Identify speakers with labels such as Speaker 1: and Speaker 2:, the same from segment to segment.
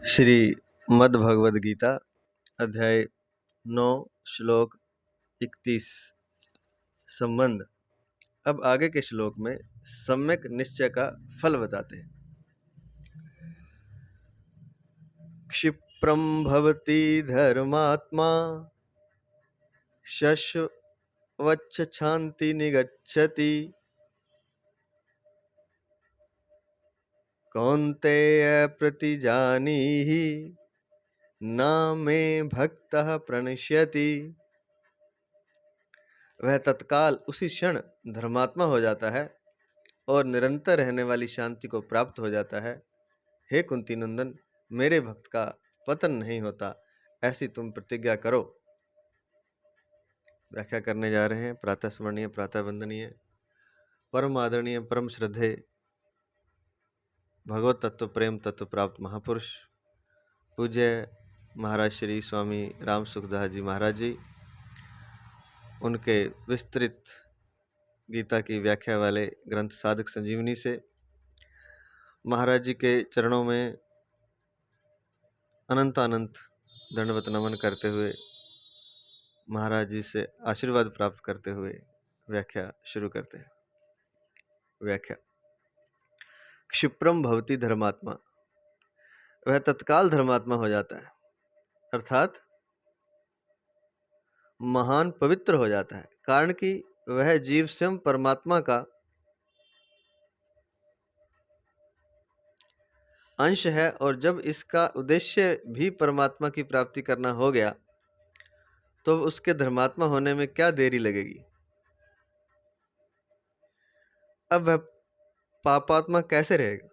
Speaker 1: श्री मद्भगवद गीता अध्याय 9 श्लोक 31 संबंध। अब आगे के श्लोक में सम्यक निश्चय का फल बताते हैं। क्षिप्रम भवति धर्मात्मा शश्वच्छान्ति निगच्छति कौन्तेय प्रतिजानीहि न मे भक्तः प्रणश्यति। वह तत्काल उसी क्षण धर्मात्मा हो जाता है और निरंतर रहने वाली शांति को प्राप्त हो जाता है। हे कुंती नंदन, मेरे भक्त का पतन नहीं होता, ऐसी तुम प्रतिज्ञा करो। व्याख्या करने जा रहे हैं। प्रातः स्मरणीय, प्रातः वंदनीय, परम आदरणीय, परम श्रद्धेय भगवत तत्व प्रेम तत्व प्राप्त महापुरुष पूज्य महाराज श्री स्वामी राम सुखदास जी महाराज जी, उनके विस्तृत गीता की व्याख्या वाले ग्रंथ साधक संजीवनी से महाराज जी के चरणों में अनंत अनंत दंडवत नमन करते हुए महाराज जी से आशीर्वाद प्राप्त करते हुए व्याख्या शुरू करते हैं। व्याख्या। क्षिप्रम भवति धर्मात्मा, वह तत्काल धर्मात्मा हो जाता है, अर्थात महान पवित्र हो जाता है, कारण कि वह जीव स्वयं परमात्मा का अंश है। और जब इसका उद्देश्य भी परमात्मा की प्राप्ति करना हो गया तो उसके धर्मात्मा होने में क्या देरी लगेगी। अब वह पापात्मा कैसे रहेगा,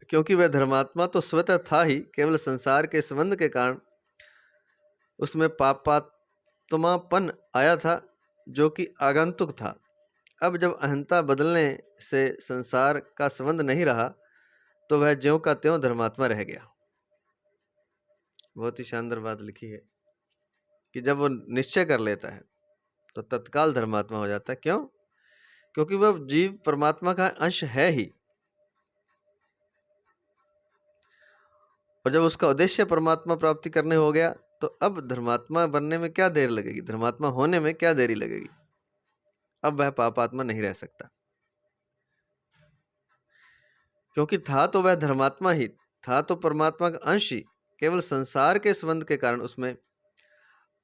Speaker 1: क्योंकि वह धर्मात्मा तो स्वतः था ही, केवल संसार के संबंध के कारण उसमें पापात्मापन आया था जो कि आगंतुक था। अब जब अहंता बदलने से संसार का संबंध नहीं रहा तो वह ज्यों का त्यों धर्मात्मा रह गया। बहुत ही शानदार बात लिखी है कि जब वो निश्चय कर लेता है तो तत्काल धर्मात्मा हो जाता है। क्यों? क्योंकि वह जीव परमात्मा का अंश है ही, और जब उसका उद्देश्य परमात्मा प्राप्ति करने हो गया तो अब धर्मात्मा बनने में क्या देर लगेगी, धर्मात्मा होने में क्या देरी लगेगी। अब वह पापात्मा नहीं रह सकता, क्योंकि था तो वह धर्मात्मा ही, था तो परमात्मा का अंश ही, केवल संसार के संबंध के कारण उसमें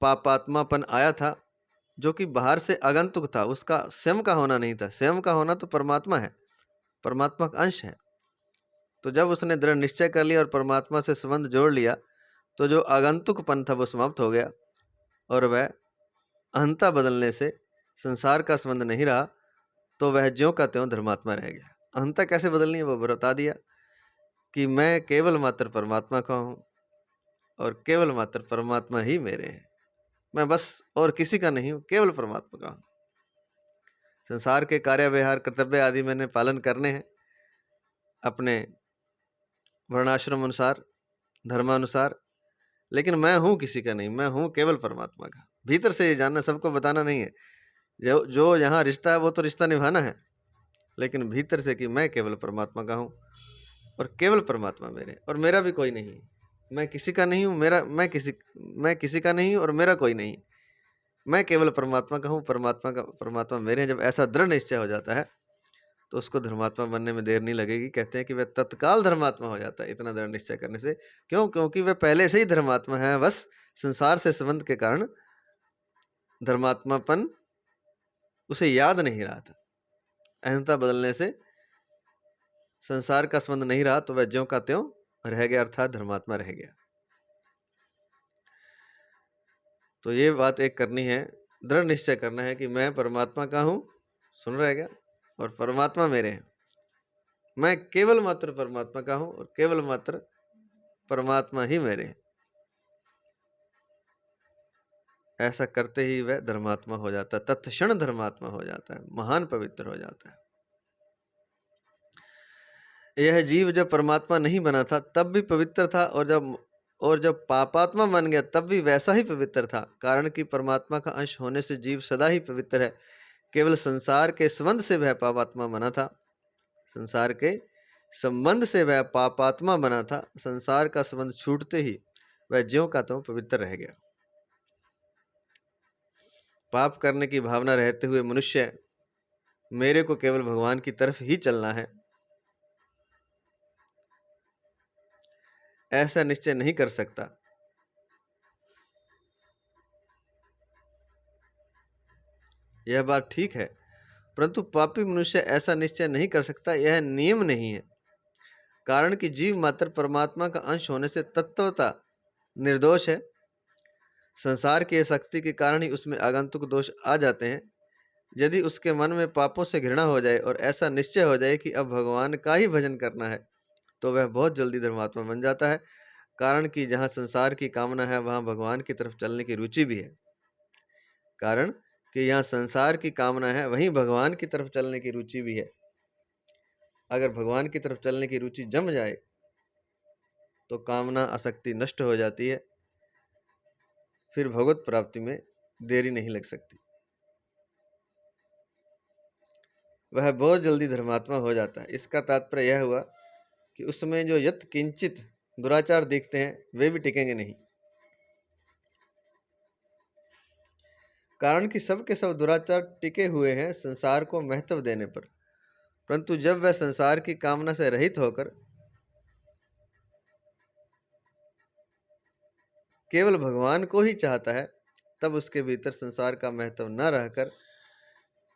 Speaker 1: पापात्मापन आया था जो कि बाहर से आगंतुक था, उसका स्वयं का होना नहीं था। स्वयं का होना तो परमात्मा है, परमात्मा का अंश है। तो जब उसने दृढ़ निश्चय कर लिया और परमात्मा से संबंध जोड़ लिया तो जो आगंतुकपन था वो समाप्त हो गया और वह अहंता बदलने से संसार का संबंध नहीं रहा तो वह ज्यों का त्यों धर्मात्मा रह गया। अहंता कैसे बदलनी है वो बता दिया कि मैं केवल मात्र परमात्मा का हूँ और केवल मात्र परमात्मा ही मेरे हैं, मैं बस और किसी का नहीं हूँ, केवल परमात्मा का हूँ। संसार के कार्य व्यवहार कर्तव्य आदि मैंने पालन करने हैं अपने वर्णाश्रम अनुसार, धर्मानुसार, लेकिन मैं हूँ किसी का नहीं, मैं हूँ केवल परमात्मा का। भीतर से ये जानना, सबको बताना नहीं है। जो यहाँ रिश्ता है वो तो रिश्ता निभाना है, लेकिन भीतर से कि मैं केवल परमात्मा का हूँ और केवल परमात्मा मेरे, और मेरा भी कोई नहीं। मैं किसी का नहीं हूँ, मैं किसी का नहीं हूँ और मेरा कोई नहीं, मैं केवल परमात्मा का हूँ, परमात्मा मेरे हैं। जब ऐसा दृढ़ निश्चय हो जाता है तो उसको धर्मात्मा बनने में देर नहीं लगेगी। कहते हैं कि वह तत्काल धर्मात्मा हो जाता है इतना दृढ़ निश्चय करने से। क्यों? क्योंकि वह पहले से ही धर्मात्मा है, बस संसार से संबंध के कारण धर्मात्मापन उसे याद नहीं रहा था। अहंता बदलने से संसार का संबंध नहीं रहा तो वह ज्यों का त्यों रह गया, अर्थात धर्मात्मा रह गया। तो ये बात एक करनी है, दृढ़ निश्चय करना है कि मैं परमात्मा का हूँ, सुन रहेगा, और परमात्मा मेरे हैं। मैं केवल मात्र परमात्मा का हूँ और केवल मात्र परमात्मा ही मेरे हैं। ऐसा करते ही वह धर्मात्मा हो जाता है, तत्क्षण धर्मात्मा हो जाता है, महान पवित्र हो जाता है। यह जीव जब परमात्मा नहीं बना था तब भी पवित्र था, और जब पापात्मा बन गया तब भी वैसा ही पवित्र था, कारण कि परमात्मा का अंश होने से जीव सदा ही पवित्र है। केवल संसार के संबंध से वह पापात्मा बना था, संसार के संबंध से वह पापात्मा बना था, संसार का संबंध छूटते ही वह ज्यों का त्यों पवित्र रह गया। पाप करने की भावना रहते हुए मनुष्य मेरे को केवल भगवान की तरफ ही चलना है, ऐसा निश्चय नहीं कर सकता। यह बात ठीक है, परंतु पापी मनुष्य ऐसा निश्चय नहीं कर सकता, यह नियम नहीं है। कारण कि जीव मात्र परमात्मा का अंश होने से तत्वता निर्दोष है। संसार की शक्ति के कारण ही उसमें आगंतुक दोष आ जाते हैं। यदि उसके मन में पापों से घृणा हो जाए और ऐसा निश्चय हो जाए कि अब भगवान का ही भजन करना है, तो वह बहुत जल्दी धर्मात्मा बन जाता है। कारण कि जहाँ संसार की कामना है, वहाँ भगवान की तरफ चलने की रुचि भी है। कारण कि यहाँ संसार की कामना है, वहीं भगवान की तरफ चलने की रुचि भी है। अगर भगवान की तरफ चलने की रुचि जम जाए तो कामना आसक्ति नष्ट हो जाती है, फिर भगवत प्राप्ति में देरी नहीं लग सकती। वह बहुत जल्दी धर्मात्मा हो जाता है। इसका तात्पर्य यह हुआ कि उसमें जो यत किंचित दुराचार दिखते हैं, वे भी टिकेंगे नहीं। कारण कि सब के सब दुराचार टिके हुए हैं संसार को महत्व देने पर, परंतु जब वह संसार की कामना से रहित होकर केवल भगवान को ही चाहता है, तब उसके भीतर संसार का महत्व न रहकर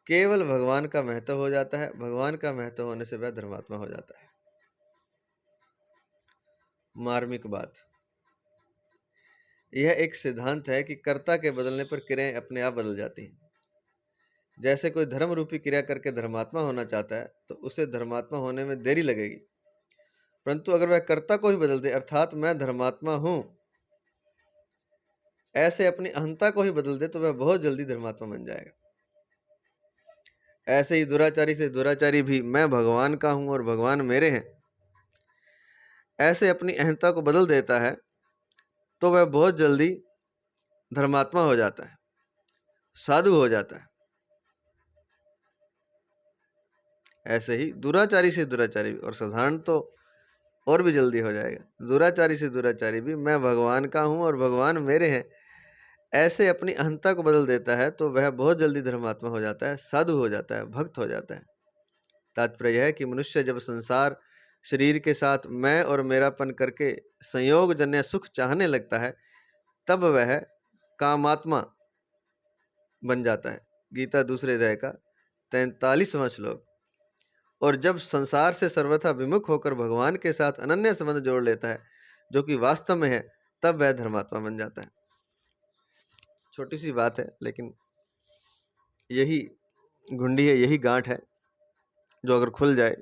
Speaker 1: केवल भगवान का महत्व हो जाता है। भगवान का महत्व होने से वह धर्मात्मा हो जाता है। मार्मिक बात यह एक सिद्धांत है कि कर्ता के बदलने पर क्रियाएं अपने आप बदल जाती हैं। जैसे कोई धर्म रूपी क्रिया करके धर्मात्मा होना चाहता है, तो उसे धर्मात्मा होने में देरी लगेगी, परंतु अगर वह कर्ता को ही बदल दे, अर्थात मैं धर्मात्मा हूं, ऐसे अपनी अहंता को ही बदल दे, तो वह बहुत जल्दी धर्मात्मा बन जाएगा। ऐसे ही दुराचारी से दुराचारी भी मैं भगवान का हूं और भगवान मेरे हैं, ऐसे अपनी अहंता को बदल देता है, तो वह बहुत जल्दी धर्मात्मा हो जाता है, साधु हो जाता है। ऐसे ही दुराचारी से दुराचारी भी, और साधारण तो और भी जल्दी हो जाएगा। दुराचारी से दुराचारी भी मैं भगवान का हूं और भगवान मेरे हैं, ऐसे अपनी अहंता को बदल देता है, तो वह बहुत जल्दी धर्मात्मा हो जाता है, साधु हो जाता है, भक्त हो जाता है। तात्पर्य यह है कि मनुष्य जब संसार शरीर के साथ मैं और मेरापन करके संयोग जन्य सुख चाहने लगता है, तब वह कामात्मा बन जाता है। गीता दूसरे अध्याय का 43वां श्लोक। और जब संसार से सर्वथा विमुख होकर भगवान के साथ अनन्य संबंध जोड़ लेता है, जो कि वास्तव में है, तब वह धर्मात्मा बन जाता है। छोटी सी बात है, लेकिन यही घुंडी है, यही गांठ है, जो अगर खुल जाए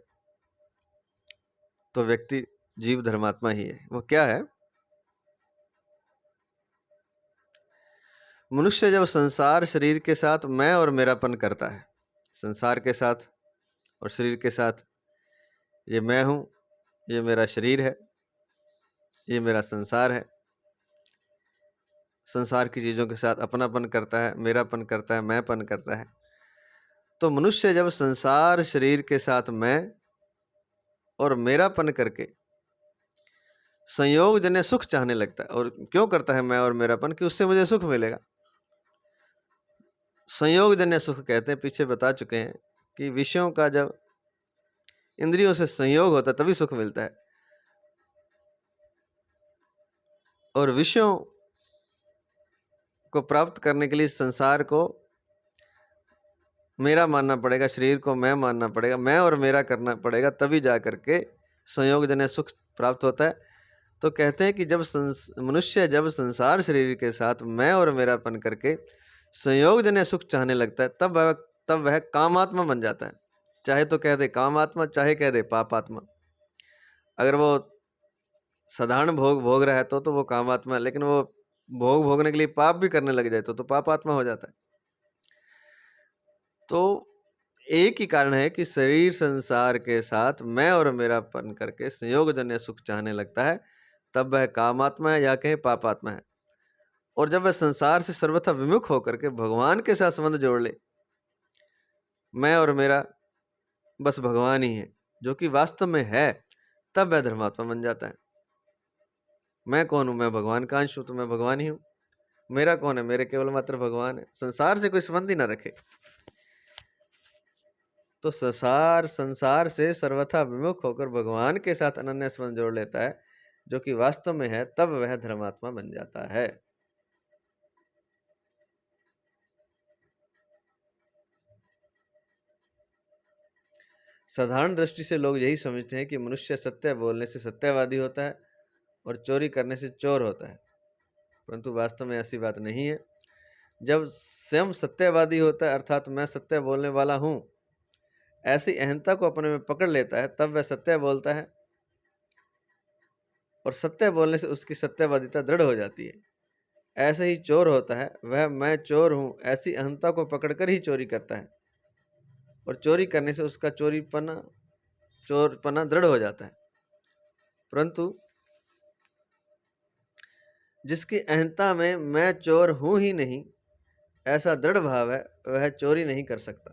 Speaker 1: तो व्यक्ति जीव धर्मात्मा ही है। वो क्या है? मनुष्य जब संसार शरीर के साथ मैं और मेरापन करता है, संसार के साथ और शरीर के साथ, ये मैं हूं, ये मेरा शरीर है, ये मेरा संसार है, संसार की चीजों के साथ अपनापन करता है, मेरापन करता है, मैंपन करता है। तो मनुष्य जब संसार शरीर के साथ मैं और मेरापन करके संयोग जन्य सुख चाहने लगता है, और क्यों करता है मैं और मेरापन? कि उससे मुझे सुख मिलेगा। संयोग जन्य सुख कहते हैं, पीछे बता चुके हैं कि विषयों का जब इंद्रियों से संयोग होता है तभी सुख मिलता है, और विषयों को प्राप्त करने के लिए संसार को मेरा मानना पड़ेगा, शरीर को मैं मानना पड़ेगा, मैं और मेरा करना पड़ेगा, तभी जा करके संयोग जन्य सुख प्राप्त होता है। तो कहते हैं कि जब मनुष्य जब संसार शरीर के साथ मैं और मेरापन करके संयोग जन्य सुख चाहने लगता है, तब वह कामात्मा बन जाता है। चाहे तो कह दे कामात्मा, चाहे कह दे पापात्मा। अगर वो साधारण भोग भोग रहा है तो वो कामात्मा है, लेकिन वो भोग भोगने के लिए पाप भी करने लग जाए तो पापात्मा हो जाता है। तो एक ही कारण है कि शरीर संसार के साथ मैं और मेरापन करके संयोग जन्य सुख चाहने लगता है, तब वह कामात्मा है या कहे पापात्मा है। और जब वह संसार से सर्वथा विमुख होकर के भगवान के साथ संबंध जोड़ ले, मैं और मेरा बस भगवान ही है, जो कि वास्तव में है, तब वह धर्मात्मा बन जाता है। मैं कौन हूँ? मैं भगवान का अंश हूँ, तो मैं भगवान ही हूँ। मेरा कौन है? मेरे केवल मात्र भगवान है। संसार से कोई संबंध ही ना रखे। तो संसार से सर्वथा विमुख होकर भगवान के साथ अनन्य संबंध जोड़ लेता है, जो कि वास्तव में है, तब वह धर्मात्मा बन जाता है। साधारण दृष्टि से लोग यही समझते हैं कि मनुष्य सत्य बोलने से सत्यवादी होता है और चोरी करने से चोर होता है, परंतु वास्तव में ऐसी बात नहीं है। जब स्वयं सत्यवादी होता है, अर्थात मैं सत्य बोलने वाला हूँ, ऐसी अहंता को अपने में पकड़ लेता है, तब वह सत्य बोलता है और सत्य बोलने से उसकी सत्यवादिता दृढ़ हो जाती है। ऐसे ही चोर होता है, वह मैं चोर हूँ ऐसी अहंता को पकड़कर ही चोरी करता है और चोरी करने से उसका चोरपना दृढ़ हो जाता है। परंतु जिसकी अहंता में मैं चोर हूं ही नहीं ऐसा दृढ़ भाव है, वह चोरी नहीं कर सकता।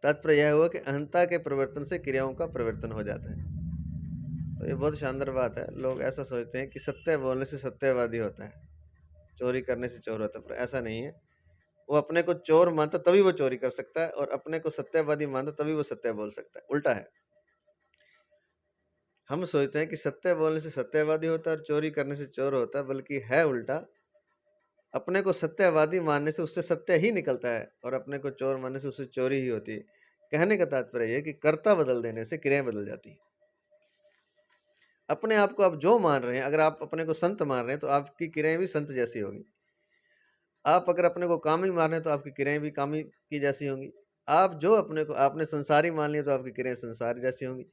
Speaker 1: तात्पर्य यह हुआ कि अहंता के परिवर्तन से क्रियाओं का परिवर्तन हो जाता है। तो ये बहुत शानदार बात है। लोग ऐसा सोचते हैं कि सत्य बोलने से सत्यवादी होता है, चोरी करने से चोर होता है, पर ऐसा नहीं है। वो अपने को चोर मानता तभी वो चोरी कर सकता है और अपने को सत्यवादी मानता तभी वो सत्य बोल सकता है। उल्टा है। हम सोचते हैं कि सत्य बोलने से सत्यवादी होता है और चोरी करने से चोर होता है, बल्कि है उल्टा। अपने को सत्यवादी मानने से उससे सत्य ही निकलता है और अपने को चोर मानने से उससे चोरी ही होती है। कहने का तात्पर्य यह कि कर्ता बदल देने से क्रियाएं बदल जाती है। अपने आप को आप जो मान रहे हैं, अगर आप अपने को संत मान रहे हैं तो आपकी क्रियाएं भी संत जैसी होगी। आप अगर अपने को कामी मान रहे हैं तो आपकी क्रियाएं भी कामी की जैसी होंगी। आप जो अपने को आपने संसारी मान लिया तो आपकी क्रियाएं संसार जैसी होंगी।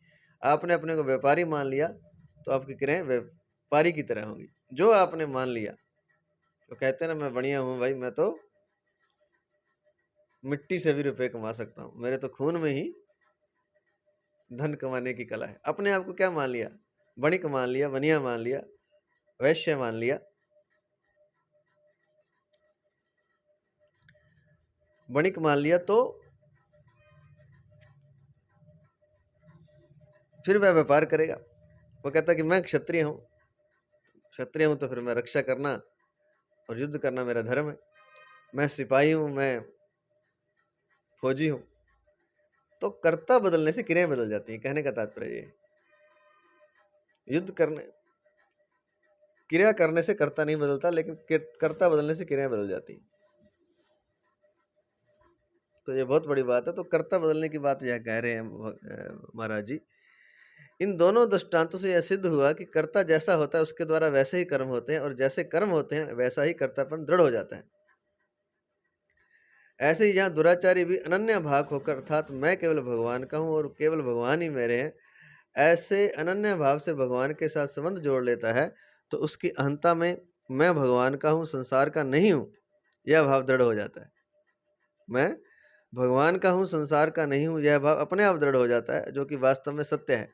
Speaker 1: आपने अपने को व्यापारी मान लिया तो आपकी क्रियाएं व्यापारी की तरह होंगी। जो आपने मान लिया, तो कहते हैं ना, मैं बढ़िया हूँ भाई, मैं तो मिट्टी से भी रुपए कमा सकता हूँ, मेरे तो खून में ही धन कमाने की कला है। अपने आप को क्या मान लिया? वणिक मान लिया, वनिया मान लिया, वैश्य मान लिया। वणिक मान लिया तो फिर वह व्यापार करेगा। वो कहता कि मैं क्षत्रिय हूँ, क्षत्रिय हूँ तो फिर मैं रक्षा करना और युद्ध करना मेरा धर्म है। मैं सिपाही हूँ, मैं फौजी हूँ। तो कर्ता बदलने से क्रियाएं बदल जाती हैं। कहने का तात्पर्य ये है, युद्ध करने क्रिया करने से कर्ता नहीं बदलता, लेकिन कर्ता बदलने से क्रियाएं बदल जाती हैं। तो ये बहुत बड़ी बात है। तो कर्ता बदलने की बात यह कह रहे हैं महाराज जी। इन दोनों दृष्टांतों से यह सिद्ध हुआ कि कर्ता जैसा होता है उसके द्वारा वैसे ही कर्म होते हैं और जैसे कर्म होते हैं वैसा ही कर्तापन दृढ़ हो जाता है। ऐसे ही यहाँ दुराचारी भी अनन्य भाग होकर, अर्थात मैं केवल भगवान का हूँ और केवल भगवान ही मेरे हैं, ऐसे अनन्य भाव से भगवान के साथ संबंध जोड़ लेता है, तो उसकी अहंता में मैं भगवान का हूँ, संसार का नहीं हूँ, यह भाव दृढ़ हो जाता है। मैं भगवान का हूँ, संसार का नहीं हूँ, यह भाव अपने आप दृढ़ हो जाता है, जो कि वास्तव में सत्य है।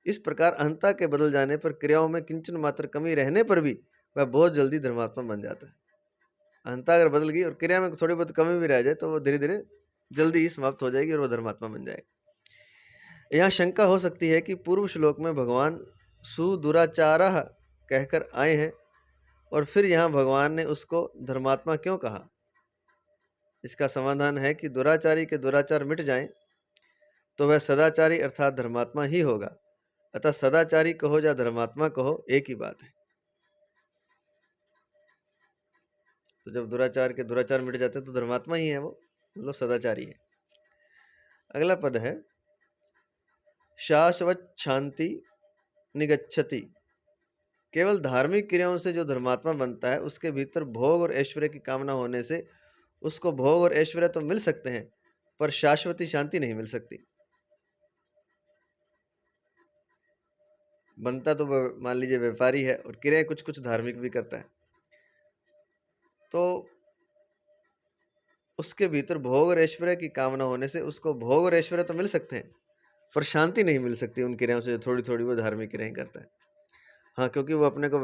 Speaker 1: इस प्रकार अहंता के बदल जाने पर, क्रियाओं में किंचन मात्र कमी रहने पर भी वह बहुत जल्दी धर्मात्मा बन जाता है। अहंता अगर बदल गई और क्रिया में थोड़ी बहुत कमी भी रह जाए तो वो धीरे धीरे जल्दी ही समाप्त हो जाएगी और वो धर्मात्मा बन जाएगा। यहाँ शंका हो सकती है कि पूर्व श्लोक में भगवान सुदुराचारः कहकर आए हैं और फिर यहाँ भगवान ने उसको धर्मात्मा क्यों कहा? इसका समाधान है कि दुराचारी के दुराचार मिट जाएं तो वह सदाचारी अर्थात धर्मात्मा ही होगा। अतः सदाचारी कहो या धर्मात्मा कहो, एक ही बात है। तो जब दुराचार के दुराचार मिट जाते हैं तो धर्मात्मा ही है वो, मतलब सदाचारी है। अगला पद है शाश्वत शांति निगच्छति। केवल धार्मिक क्रियाओं से जो धर्मात्मा बनता है उसके भीतर भोग और ऐश्वर्य की कामना होने से उसको भोग और ऐश्वर्य तो मिल सकते हैं, पर शाश्वती शांति नहीं मिल सकती। बनता तो मान लीजिए व्यापारी है और क्रियाएं कुछ कुछ धार्मिक भी करता है, तो उसके भीतर भोग और ऐश्वर्य की कामना होने से उसको भोग और ऐश्वर्य तो मिल सकते हैं, पर शांति नहीं मिल सकती उन क्रियाओं से जो थोड़ी थोड़ी वो धार्मिक क्रियाएं करता है। हाँ, क्योंकि वो अपने को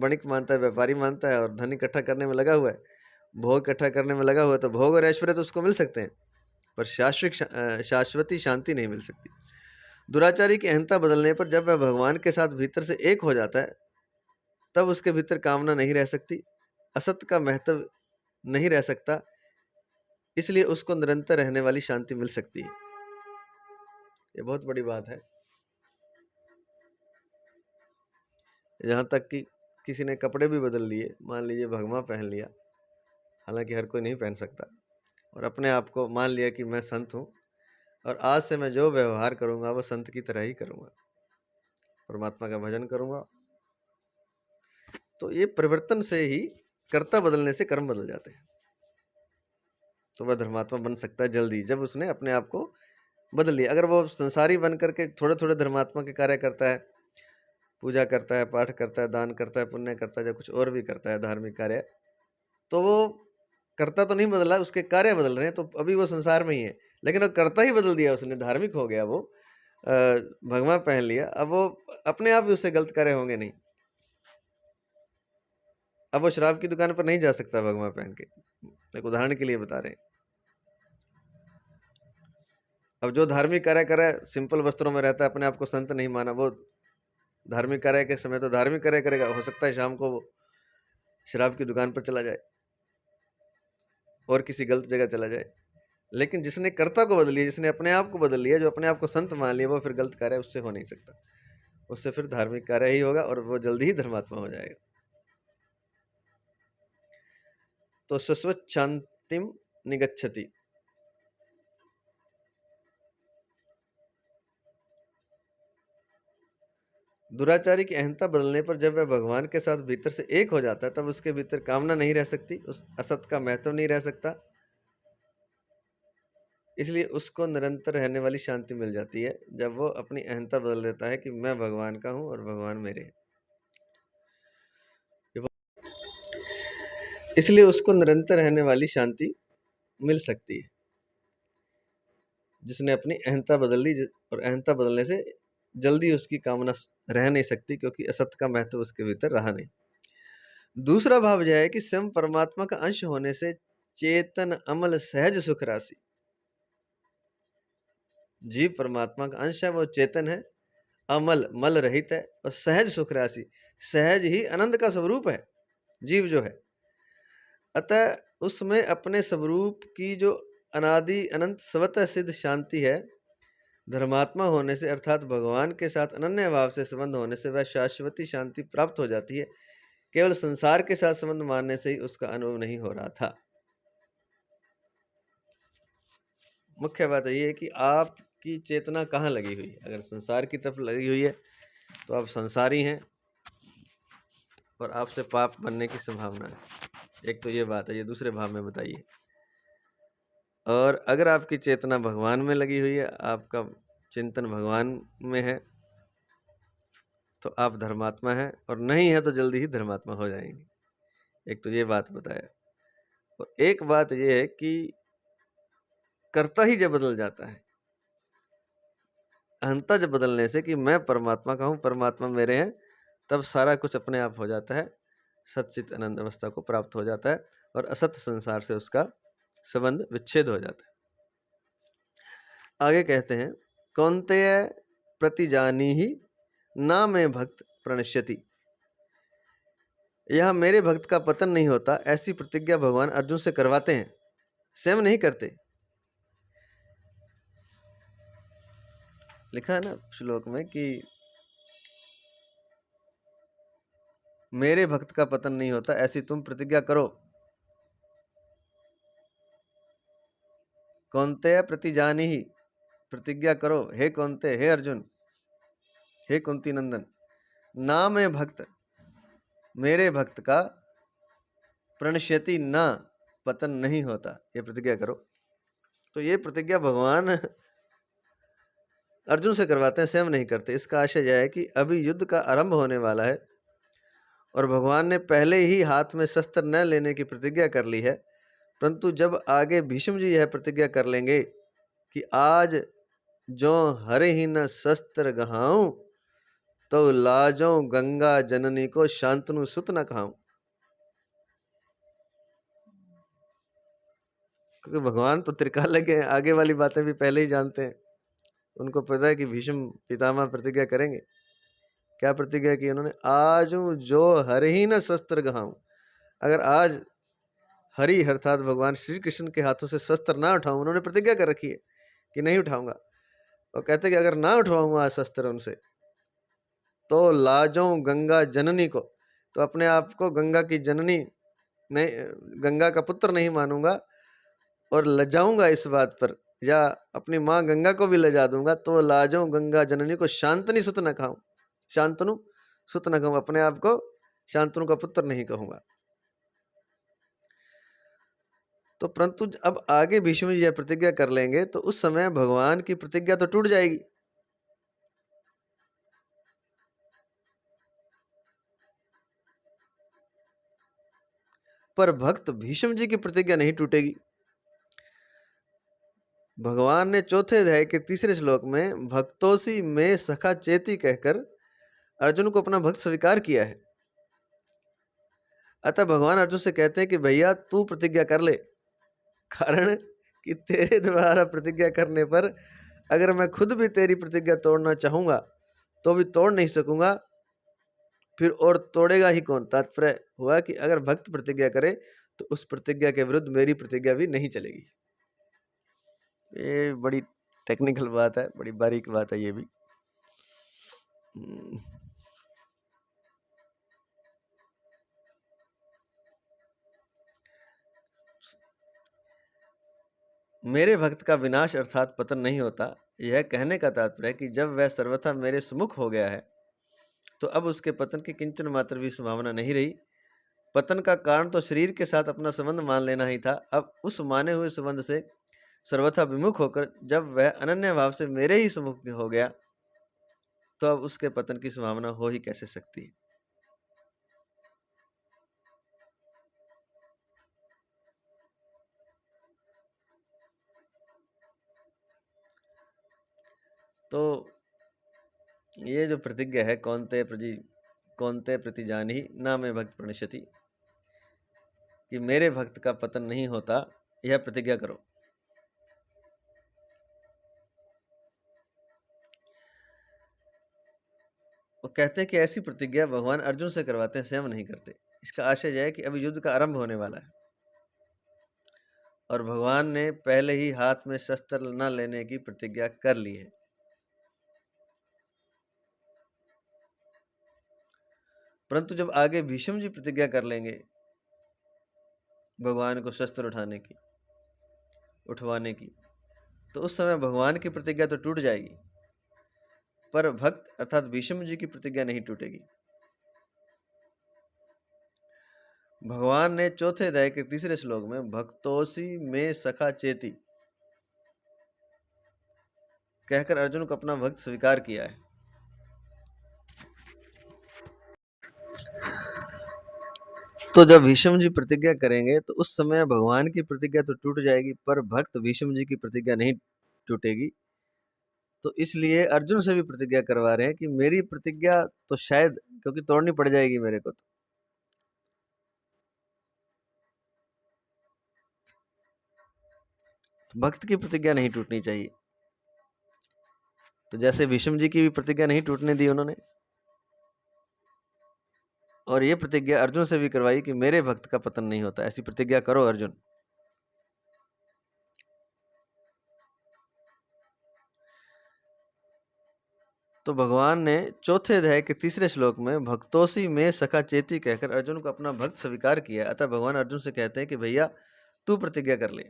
Speaker 1: वणिक मानता है, व्यापारी मानता है और धन इकट्ठा करने में लगा हुआ है, भोग इकट्ठा करने में लगा हुआ है, तो भोग और ऐश्वर्य तो उसको मिल सकते हैं, पर शाश्वती शांति नहीं मिल सकती। दुराचारी की अहंता बदलने पर जब वह भगवान के साथ भीतर से एक हो जाता है, तब उसके भीतर कामना नहीं रह सकती, असत्य का महत्व नहीं रह सकता, इसलिए उसको निरंतर रहने वाली शांति मिल सकती है। ये बहुत बड़ी बात है। यहाँ तक कि किसी ने कपड़े भी बदल लिए, मान लीजिए भगवा पहन लिया, हालांकि हर कोई नहीं पहन सकता, और अपने आप को मान लिया कि मैं संत हूँ और आज से मैं जो व्यवहार करूँगा वो संत की तरह ही करूँगा, परमात्मा का भजन करूँगा। तो ये परिवर्तन से ही, कर्ता बदलने से कर्म बदल जाते हैं। तो वह धर्मात्मा बन सकता है जल्दी, जब उसने अपने आप को बदल लिया। अगर वो संसारी बन करके थोड़े थोड़े धर्मात्मा के कार्य करता है, पूजा करता है, पाठ करता है, दान करता है, पुण्य करता है, या कुछ और भी करता है धार्मिक कार्य, तो वो कर्ता तो नहीं बदला, उसके कार्य बदल रहे हैं, तो अभी वो संसार में ही है। लेकिन वो कर्ता ही बदल दिया उसने, धार्मिक हो गया, वो भगवा पहन लिया, अब वो अपने आप ही उससे गलत कार्य होंगे नहीं। अब वो शराब की दुकान पर नहीं जा सकता भगवा पहन के, एक उदाहरण के लिए बता रहे हैं। अब जो धार्मिक कार्य करे, सिंपल वस्त्रों में रहता है, अपने आप को संत नहीं माना, वो धार्मिक कार्य के समय तो धार्मिक कार्य करेगा, हो सकता है शाम को वो शराब की दुकान पर चला जाए और किसी गलत जगह चला जाए। लेकिन जिसने कर्ता को बदल लिया, जिसने अपने आप को बदल लिया, जो अपने आप को संत मान लिया, वो फिर गलत कार्य उससे हो नहीं सकता, उससे फिर धार्मिक कार्य ही होगा और वो जल्दी ही धर्मात्मा हो जाएगा। तो शाश्वत शांतिम निगच्छति। दुराचारी की अहंता बदलने पर जब वह भगवान के साथ भीतर से एक हो जाता है, तब उसके भीतर कामना नहीं रह सकती, उस असत का महत्व नहीं रह सकता, इसलिए उसको निरंतर रहने वाली शांति मिल जाती है, जब वो अपनी अहंता बदल देता है कि मैं भगवान का हूं और भगवान मेरे हैं। इसलिए उसको निरंतर रहने वाली शांति मिल सकती है, जिसने अपनी अहंता बदल ली, और अहंता बदलने से जल्दी उसकी कामना रह नहीं सकती, क्योंकि असत का महत्व उसके भीतर रहा नहीं। दूसरा भाव यह है कि स्वयं परमात्मा का अंश होने से चेतन अमल सहज सुख राशि, जीव परमात्मा का अंश है, वो चेतन है, अमल मल रहित है, और सहज सुख राशि, सहज ही आनंद का स्वरूप है जीव जो है। अतः उसमें अपने स्वरूप की जो अनादि अनंत स्वतः सिद्ध शांति है, धर्मात्मा होने से अर्थात भगवान के साथ अनन्य भाव से संबंध होने से वह शाश्वती शांति प्राप्त हो जाती है। केवल संसार के साथ संबंध मानने से ही उसका अनुभव नहीं हो रहा था। मुख्य बात यह है कि आपकी चेतना कहाँ लगी हुई है। अगर संसार की तरफ लगी हुई है तो आप संसारी हैं और आपसे पाप बनने की संभावना है। एक तो ये बात है, ये दूसरे भाव में बताइए। और अगर आपकी चेतना भगवान में लगी हुई है, आपका चिंतन भगवान में है, तो आप धर्मात्मा हैं, और नहीं है तो जल्दी ही धर्मात्मा हो जाएंगे। एक तो ये बात बताया, और एक बात ये है कि कर्ता ही जब बदल जाता है, अहंता जब बदलने से कि मैं परमात्मा का हूँ, परमात्मा मेरे हैं, तब सारा कुछ अपने आप हो जाता है, सच्चित आनंद अवस्था को प्राप्त हो जाता है, और असत संसार से उसका संबंध विच्छेद हो जाता है। आगे कहते हैं, कौन्तेय प्रतिजानीहि ना में भक्त प्रणश्यति। यह मेरे भक्त का पतन नहीं होता, ऐसी प्रतिज्ञा भगवान अर्जुन से करवाते हैं, स्वयं नहीं करते। लिखा है ना श्लोक में कि मेरे भक्त का पतन नहीं होता, ऐसी तुम प्रतिज्ञा करो। कौन्तेय प्रतिजानीहि, प्रतिज्ञा करो, हे कौन्तेय, हे अर्जुन, हे कुंती नंदन, ना में भक्त, मेरे भक्त का प्रणश्यति ना, पतन नहीं होता, ये प्रतिज्ञा करो। तो ये प्रतिज्ञा भगवान अर्जुन से करवाते हैं, स्वयं नहीं करते। इसका आशय यह है कि अभी युद्ध का आरंभ होने वाला है और भगवान ने पहले ही हाथ में शस्त्र न लेने की प्रतिज्ञा कर ली है, परंतु जब आगे भीष्म जी यह प्रतिज्ञा कर लेंगे कि आज जो हरे ही न शस्त्र गहाऊं, तो लाजों गंगा जननी को शांतनु सुत न खाऊं। क्योंकि भगवान तो त्रिकाल लगे हैं, आगे वाली बातें भी पहले ही जानते हैं। उनको पता है कि भीष्म पितामह प्रतिज्ञा करेंगे। क्या प्रतिज्ञा की उन्होंने? आजू जो हर ही न शस्त्र गहाऊं। अगर आज हरि अर्थात भगवान श्री कृष्ण के हाथों से शस्त्र ना उठाऊं, उन्होंने प्रतिज्ञा कर रखी है कि नहीं उठाऊंगा। और कहते कि अगर ना उठवाऊंगा शस्त्र उनसे तो लाजों गंगा जननी को, तो अपने आप को गंगा की जननी नहीं, गंगा का पुत्र नहीं मानूंगा और लजाऊंगा इस बात पर, या अपनी माँ गंगा को भी लजा दूंगा। तो लाजों गंगा जननी को शांतनु सुत न कहूं, शांतनु सुत न कहूं, अपने आप को शांतनु का पुत्र नहीं कहूंगा। तो परंतु अब आगे भीष्म जी यह प्रतिज्ञा कर लेंगे तो उस समय भगवान की प्रतिज्ञा तो टूट जाएगी। पर भक्त भीष्म जी की प्रतिज्ञा नहीं टूटेगी। भगवान ने चौथे अध्याय के तीसरे श्लोक में भक्तोसी में सखा चेती कहकर अर्जुन को अपना भक्त स्वीकार किया है। अतः भगवान अर्जुन से कहते हैं कि भैया तू प्रतिज्ञा कर ले, कारण कि तेरे द्वारा प्रतिज्ञा करने पर अगर मैं खुद भी तेरी प्रतिज्ञा तोड़ना चाहूंगा तो भी तोड़ नहीं सकूंगा, फिर और तोड़ेगा ही कौन। तात्पर्य हुआ कि अगर भक्त प्रतिज्ञा करे तो उस प्रतिज्ञा के विरुद्ध मेरी प्रतिज्ञा भी नहीं चलेगी। ये बड़ी टेक्निकल बात है, बड़ी बारीक बात है ये भी। मेरे भक्त का विनाश अर्थात पतन नहीं होता, यह कहने का तात्पर्य है कि जब वह सर्वथा मेरे सम्मुख हो गया है तो अब उसके पतन की किंचन मात्र भी संभावना नहीं रही। पतन का कारण तो शरीर के साथ अपना संबंध मान लेना ही था। अब उस माने हुए संबंध से सर्वथा विमुख होकर जब वह अनन्य भाव से मेरे ही सम्मुख हो गया तो अब उसके पतन की संभावना हो ही कैसे सकती है। तो ये जो प्रतिज्ञा है कौनते प्रति जानी ना मैं भक्त प्रणश्यति, कि मेरे भक्त का पतन नहीं होता, यह प्रतिज्ञा करो। वो कहते हैं कि ऐसी प्रतिज्ञा भगवान अर्जुन से करवाते हैं, स्वयं नहीं करते। इसका आशय यह है कि अभी युद्ध का आरंभ होने वाला है और भगवान ने पहले ही हाथ में शस्त्र न लेने की प्रतिज्ञा कर ली है। परंतु जब आगे भीष्म जी प्रतिज्ञा कर लेंगे भगवान को शस्त्र उठवाने की, तो उस समय भगवान की प्रतिज्ञा तो टूट जाएगी, पर भक्त अर्थात भीष्म जी की प्रतिज्ञा नहीं टूटेगी। भगवान ने चौथे अध्याय के तीसरे श्लोक में भक्तोसी में सखा चेती कहकर अर्जुन को अपना भक्त स्वीकार किया है। तो जब भीष्म जी प्रतिज्ञा करेंगे तो उस समय भगवान की प्रतिज्ञा तो टूट जाएगी, पर भक्त भीष्म जी की प्रतिज्ञा नहीं टूटेगी। तो इसलिए अर्जुन से भी प्रतिज्ञा करवा रहे हैं कि मेरी प्रतिज्ञा तो शायद, क्योंकि तोड़नी पड़ जाएगी मेरे को, तो भक्त की प्रतिज्ञा नहीं टूटनी चाहिए। तो जैसे भीष्म जी की भी प्रतिज्ञा नहीं टूटने दी उन्होंने, और ये प्रतिज्ञा अर्जुन से भी करवाई कि मेरे भक्त का पतन नहीं होता, ऐसी प्रतिज्ञा करो अर्जुन। तो भगवान ने चौथे अध्याय के तीसरे श्लोक में भक्तोसी में सखा चेती कहकर अर्जुन को अपना भक्त स्वीकार किया। अतः भगवान अर्जुन से कहते हैं कि भैया तू प्रतिज्ञा कर ले,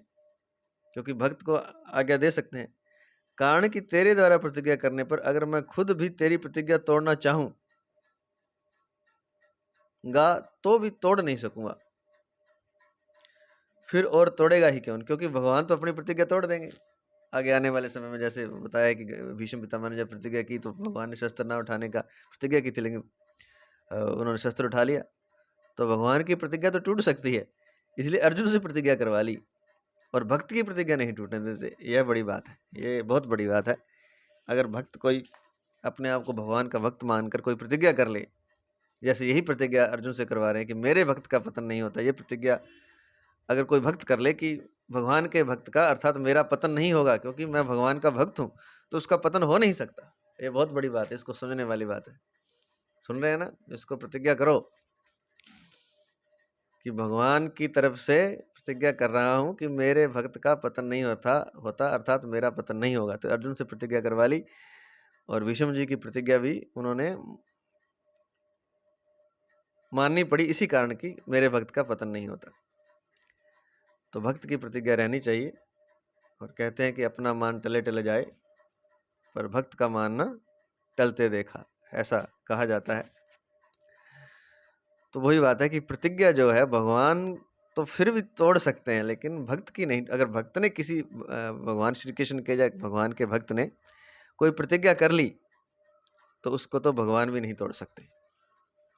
Speaker 1: क्योंकि भक्त को आज्ञा दे सकते हैं। कारण कि तेरे द्वारा प्रतिज्ञा करने पर अगर मैं खुद भी तेरी प्रतिज्ञा तोड़ना चाहूंगा तो भी तोड़ नहीं सकूंगा, फिर और तोड़ेगा ही क्यों, क्योंकि भगवान तो अपनी प्रतिज्ञा तोड़ देंगे आगे आने वाले समय में। जैसे बताया कि भीष्म पितामह ने जब प्रतिज्ञा की तो भगवान ने शस्त्र ना उठाने का प्रतिज्ञा की थी, लेकिन उन्होंने शस्त्र उठा लिया, तो भगवान की प्रतिज्ञा तो टूट सकती है। इसलिए अर्जुन से प्रतिज्ञा करवा ली और भक्त की प्रतिज्ञा नहीं टूटने देते। यह बड़ी बात है, ये बहुत बड़ी बात है। अगर भक्त कोई अपने आप को भगवान का भक्त मानकर कोई प्रतिज्ञा कर ले, जैसे यही प्रतिज्ञा अर्जुन से करवा रहे हैं कि मेरे भक्त का पतन नहीं होता, ये प्रतिज्ञा अगर कोई भक्त कर ले कि भगवान के भक्त का अर्थात मेरा पतन नहीं होगा क्योंकि मैं भगवान का भक्त हूँ, तो उसका पतन हो नहीं सकता। ये बहुत बड़ी बात है, इसको समझने वाली बात है। सुन रहे हैं ना? इसको प्रतिज्ञा करो कि भगवान की तरफ से प्रतिज्ञा कर रहा हूं कि मेरे भक्त का पतन नहीं होता अर्थात मेरा पतन नहीं होगा। तो अर्जुन से प्रतिज्ञा करवा ली, और भीष्म जी की प्रतिज्ञा भी उन्होंने माननी पड़ी इसी कारण कि मेरे भक्त का पतन नहीं होता। तो भक्त की प्रतिज्ञा रहनी चाहिए, और कहते हैं कि अपना मान टले टले जाए, पर भक्त का मान न टलते देखा, ऐसा कहा जाता है। तो वही बात है कि प्रतिज्ञा जो है भगवान तो फिर भी तोड़ सकते हैं, लेकिन भक्त की नहीं। अगर भक्त ने किसी भगवान श्री कृष्ण के या भगवान के भक्त ने कोई प्रतिज्ञा कर ली, तो उसको तो भगवान भी नहीं तोड़ सकते।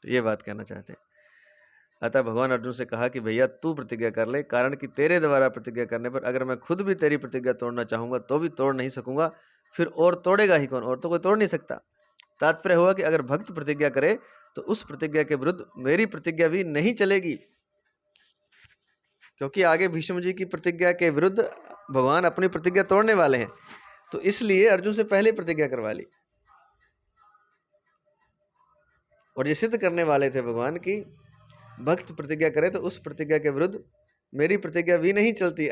Speaker 1: तो ये बात कहना चाहते हैं। अतः भगवान अर्जुन से कहा कि भैया तू प्रतिज्ञा कर ले, कारण कि तेरे द्वारा प्रतिज्ञा करने पर अगर मैं खुद भी तेरी प्रतिज्ञा तोड़ना चाहूंगा तो भी तोड़ नहीं सकूंगा, फिर और तोड़ेगा ही कौन? और तो कोई तोड़ नहीं सकता। तात्पर्य हुआ कि अगर भक्त प्रतिज्ञा करे तो उस प्रतिज्ञा के विरुद्ध मेरी प्रतिज्ञा भी नहीं चलेगी, क्योंकि आगे भीष्म जी की प्रतिज्ञा के विरुद्ध भगवान अपनी प्रतिज्ञा तोड़ने वाले हैं। तो इसलिए अर्जुन से पहले प्रतिज्ञा करवा ली, और ये सिद्ध करने वाले थे भगवान की भक्त प्रतिज्ञा करे तो उस प्रतिज्ञा के विरुद्ध मेरी प्रतिज्ञा भी नहीं चलती।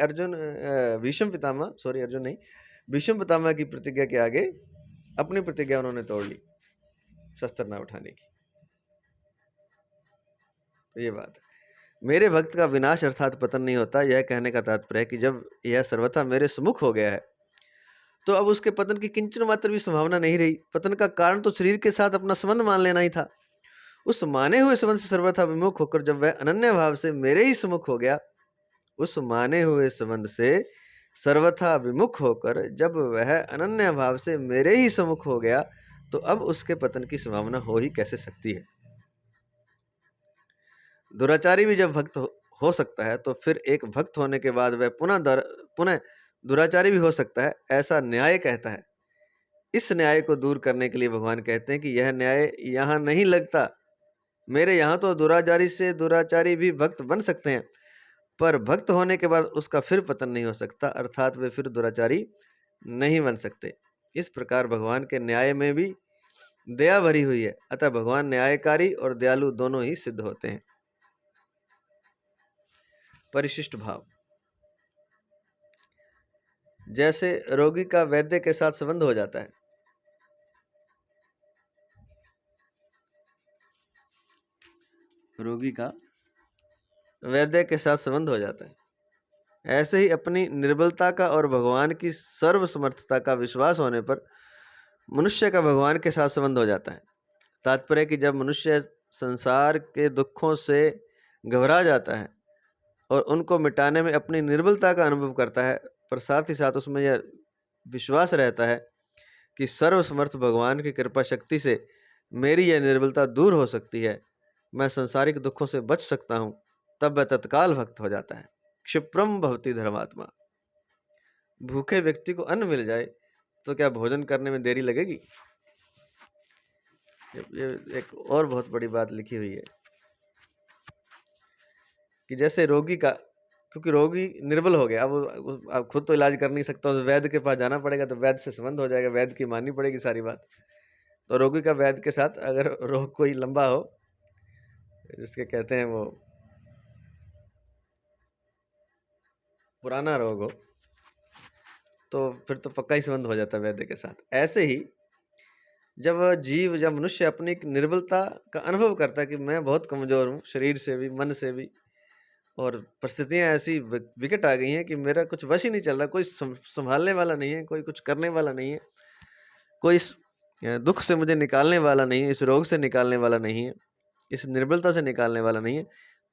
Speaker 1: भीष्म पितामह की प्रतिज्ञा के आगे अपनी प्रतिज्ञा उन्होंने तोड़ ली, शस्त्र ना उठाने की। तो ये बात है। मेरे भक्त का विनाश अर्थात पतन नहीं होता, यह कहने का तात्पर्य है कि जब यह सर्वथा मेरे सम्मुख हो गया है तो अब उसके पतन की किंचन मात्र भी संभावना नहीं रही। पतन का कारण तो शरीर के साथ अपना संबंध मान लेना ही था। उस माने हुए संबंध से सर्वथा विमुख होकर जब वह अनन्य भाव से मेरे ही सम्मुख हो गया, उस माने हुए संबंध से सर्वथा विमुख होकर जब वह अनन्य भाव से मेरे ही सम्मुख हो गया, तो अब उसके पतन की संभावना हो ही कैसे सकती है। दुराचारी भी जब भक्त हो सकता है, तो फिर एक भक्त होने के बाद वह पुनः दुराचारी भी हो सकता है, ऐसा न्याय कहता है। इस न्याय को दूर करने के लिए भगवान कहते हैं कि यह न्याय यहाँ नहीं लगता। मेरे यहाँ तो दुराचारी से दुराचारी भी भक्त बन सकते हैं, पर भक्त होने के बाद उसका फिर पतन नहीं हो सकता, अर्थात वे फिर दुराचारी नहीं बन सकते। इस प्रकार भगवान के न्याय में भी दया भरी हुई है, अतः भगवान न्यायकारी और दयालु दोनों ही सिद्ध होते हैं। परिशिष्ट भाव, जैसे रोगी का वैद्य के साथ संबंध हो जाता है, रोगी का वैद्य के साथ संबंध हो जाता है, ऐसे ही अपनी निर्बलता का और भगवान की सर्वसमर्थता का विश्वास होने पर मनुष्य का भगवान के साथ संबंध हो जाता है। तात्पर्य कि जब मनुष्य संसार के दुखों से घबरा जाता है और उनको मिटाने में अपनी निर्बलता का अनुभव करता है, पर साथ ही साथ उसमें यह विश्वास रहता है कि सर्वसमर्थ भगवान की कृपा शक्ति से मेरी यह निर्बलता दूर हो सकती है, मैं संसारिक दुखों से बच सकता हूँ, तब वह तत्काल भक्त हो जाता है। क्षिप्रम भवति धर्मात्मा, भूखे व्यक्ति को अन्न मिल जाए तो क्या भोजन करने में देरी लगेगी? ये एक और बहुत बड़ी बात लिखी हुई है कि जैसे रोगी का, क्योंकि रोगी निर्बल हो गया, अब खुद तो इलाज कर नहीं सकता, तो वैद्य के पास जाना पड़ेगा, तो वैद्य से संबंध हो जाएगा, वैद्य की माननी पड़ेगी सारी बात। तो रोगी का वैद्य के साथ अगर रोग कोई लंबा हो, जिसके कहते हैं वो पुराना रोग हो, तो फिर तो पक्का ही संबंध हो जाता है वैद्य के साथ। ऐसे ही जब मनुष्य अपनी निर्बलता का अनुभव करता है कि मैं बहुत कमजोर हूँ, शरीर से भी मन से भी, और परिस्थितियां ऐसी विकट आ गई हैं कि मेरा कुछ वश ही नहीं चल रहा, कोई संभालने वाला नहीं है, कोई कुछ करने वाला नहीं है, कोई इस दुख से मुझे निकालने वाला नहीं है, इस रोग से निकालने वाला नहीं है, इस निर्बलता से निकालने वाला नहीं है,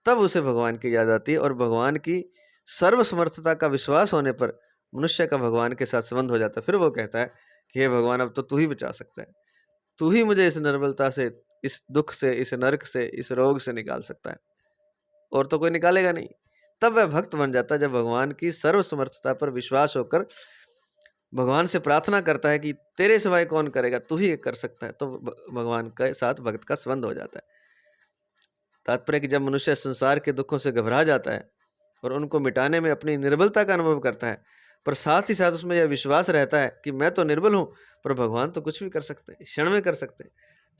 Speaker 1: तब उसे भगवान की याद आती है, और भगवान की सर्वसमर्थता का विश्वास होने पर मनुष्य का भगवान के साथ संबंध हो जाता है। फिर वो कहता है कि हे भगवान, अब तो तू ही बचा सकता है, तू ही मुझे इस निर्बलता से, इस दुख से, इस नरक से, इस रोग से निकाल सकता है, और तो कोई निकालेगा नहीं। तब वह भक्त बन जाता है, जब भगवान की सर्वसमर्थता पर विश्वास होकर भगवान से प्रार्थना करता है कि तेरे सिवाय कौन करेगा, तू ही कर सकता है, तो भगवान के साथ भक्त का संबंध हो जाता है। तात्पर्य कि जब मनुष्य संसार के दुखों से घबरा जाता है और उनको मिटाने में अपनी निर्बलता का अनुभव करता है, पर साथ ही साथ उसमें यह विश्वास रहता है कि मैं तो निर्बल हूँ, पर भगवान तो कुछ भी कर सकते हैं, क्षण में कर सकते हैं।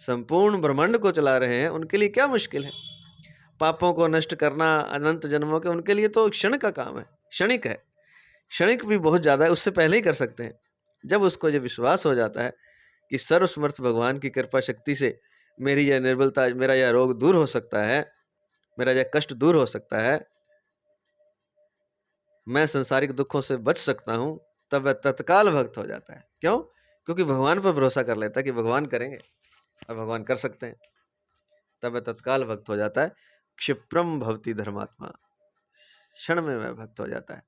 Speaker 1: संपूर्ण ब्रह्मांड को चला रहे हैं, उनके लिए क्या मुश्किल है? पापों को नष्ट करना अनंत जन्मों के, उनके लिए तो क्षण का काम है, क्षणिक है। क्षणिक भी बहुत ज़्यादा है, उससे पहले ही कर सकते हैं। जब उसको ये विश्वास हो जाता है कि सर्वसमर्थ भगवान की कृपा शक्ति से मेरी यह निर्बलता, मेरा यह रोग दूर हो सकता है, मेरा यह कष्ट दूर हो सकता है, मैं संसारिक दुखों से बच सकता हूँ, तब वह तत्काल भक्त हो जाता है। क्यों? क्योंकि भगवान पर भरोसा कर लेता है कि भगवान करेंगे और भगवान कर सकते हैं, तब वह तत्काल भक्त हो जाता है। क्षिप्रम भवति धर्मात्मा, क्षण में वह भक्त हो जाता है।